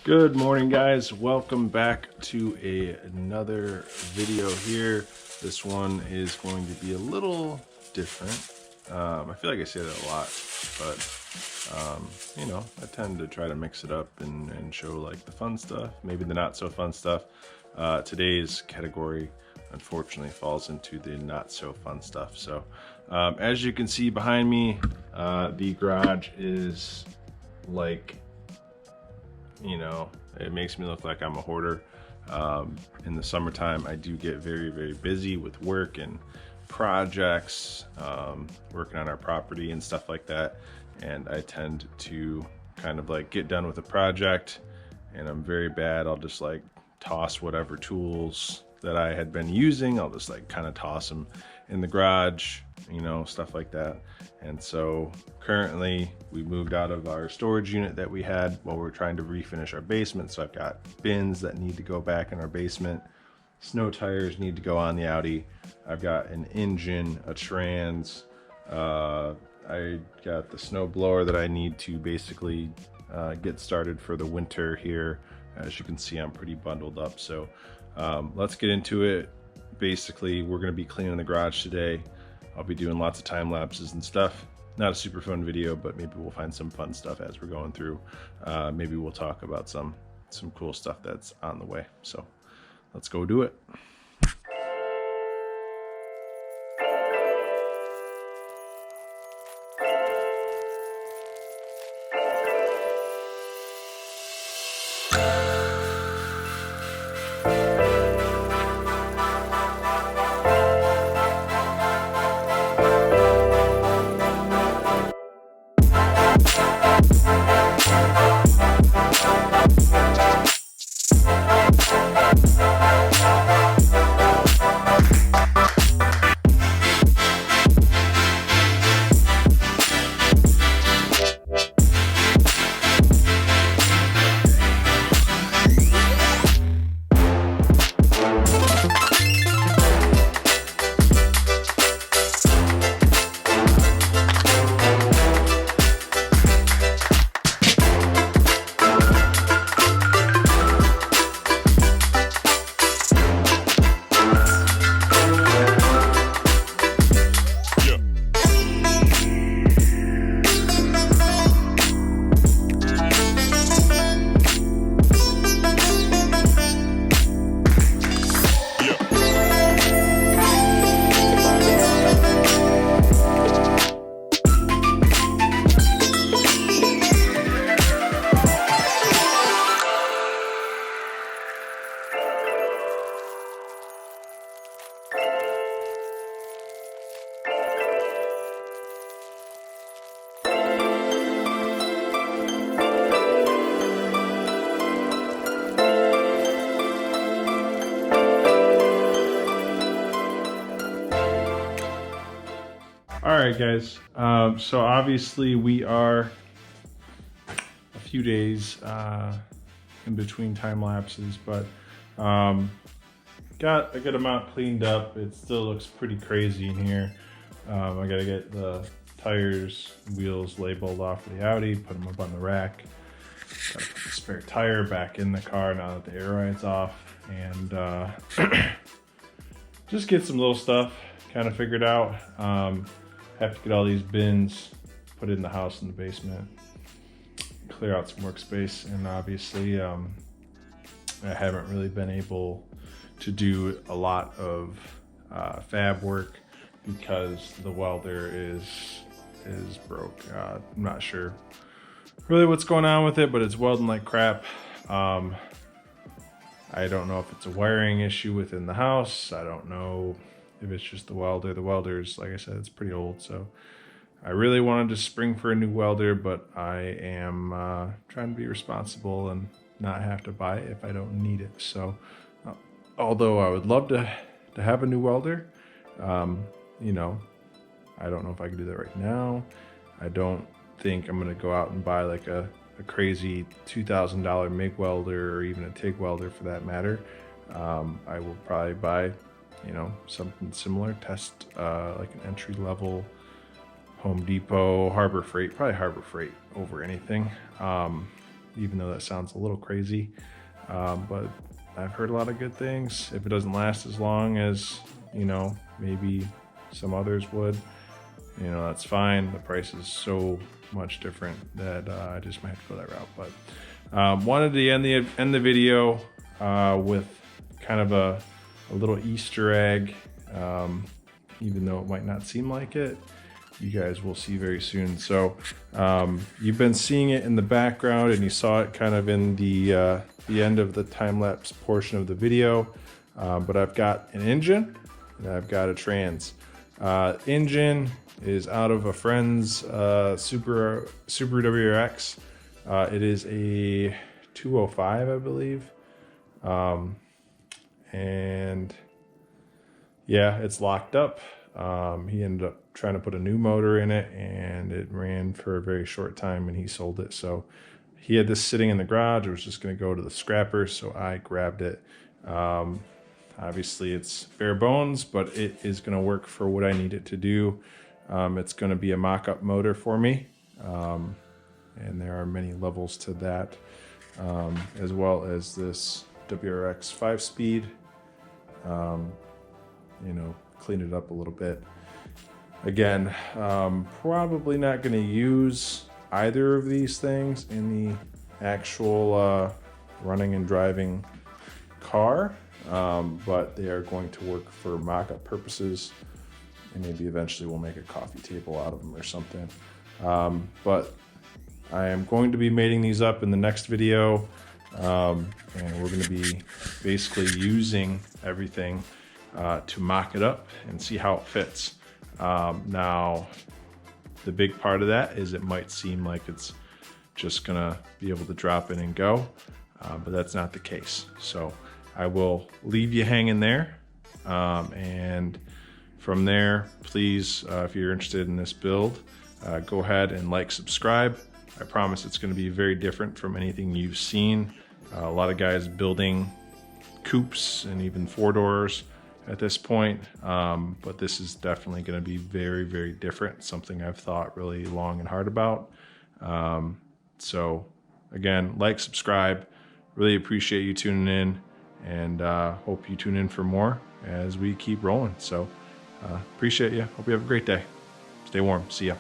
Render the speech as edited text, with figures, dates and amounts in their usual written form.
Good morning, guys. Welcome back to another video here. This one is going to be a little different. I feel like I say that a lot, but you know, I tend to try to mix it up and show like the fun stuff, maybe the not so fun stuff. Today's category unfortunately falls into the not so fun stuff. So as you can see behind me, the garage is like, you know, it makes me look like I'm a hoarder. In the summertime, I do get very busy with work and projects, working on our property and stuff like that. And I tend to kind of like get done with a project and I'm very bad. I'll just like toss whatever tools that I had been using. I'll just like kind of toss them in the garage, you know, stuff like that. And so currently we moved out of our storage unit that we had while we were trying to refinish our basement. So I've got bins that need to go back in our basement. Snow tires need to go on the Audi. I've got an engine, a trans. I got the snow blower that I need to basically get started for the winter here. As you can see, I'm pretty bundled up. So let's get into it. Basically, we're gonna be cleaning the garage today. I'll be doing lots of time lapses and stuff. Not a super fun video, but maybe we'll find some fun stuff as we're going through. Maybe we'll talk about some cool stuff that's on the way. So let's go do it. All right, guys. So obviously we are a few days in between time lapses, but got a good amount cleaned up. It still looks pretty crazy in here. I gotta get the tires, wheels labeled off of the Audi, put them up on the rack. Gotta put the spare tire back in the car now that the air ride's off, and just get some little stuff kind of figured out. Have to get all these bins put in the house in the basement, clear out some workspace, and obviously I haven't really been able to do a lot of fab work because the welder is broke. I'm not sure really what's going on with it, but it's welding like crap. I don't know if it's a wiring issue within the house. I don't know if it's just the welder. The welder's, like I said, it's pretty old, so I really wanted to spring for a new welder, but I am trying to be responsible and not have to buy it if I don't need it. So although I would love to have a new welder, you know, I don't know if I can do that right now. I don't think I'm gonna go out and buy like a crazy $2,000 MIG welder or even a TIG welder for that matter. I will probably buy, you know, something similar, test like an entry level Home Depot, Harbor Freight, probably Harbor Freight over anything. even though that sounds a little crazy. But I've heard a lot of good things. If it doesn't last as long as, you know, maybe some others would, you know, that's fine. The price is so much different that I just might have to go that route. But wanted to end the video with kind of a little Easter egg, even though it might not seem like it. You guys will see very soon. So you've been seeing it in the background, and you saw it kind of in the end of the time-lapse portion of the video. But I've got an engine and I've got a trans. Engine is out of a friend's Subaru WRX. It is a 205, I believe. And yeah, it's locked up. He ended up trying to put a new motor in it, and it ran for a very short time, and he sold it. So he had this sitting in the garage. It was just going to go to the scrapper, so I grabbed it. Obviously it's bare bones, but it is going to work for what I need it to do. It's going to be a mock-up motor for me, and there are many levels to that, as well as this WRX 5-speed. You know, clean it up a little bit. Again, probably not going to use either of these things in the actual running and driving car, but they are going to work for mock-up purposes, and maybe eventually we'll make a coffee table out of them or something. But I am going to be mating these up in the next video, and we're going to be basically using everything to mock it up and see how it fits. Now, the big part of that is it might seem like it's just gonna be able to drop in and go, but that's not the case. So I will leave you hanging there, and from there, please, if you're interested in this build, go ahead and like, subscribe. I promise it's going to be very different from anything you've seen. A lot of guys building coupes and even 4-doors at this point, but this is definitely going to be very, very different. Something I've thought really long and hard about. So again, like, subscribe. Really appreciate you tuning in, and hope you tune in for more as we keep rolling. So appreciate you. Hope you have a great day. Stay warm. See ya.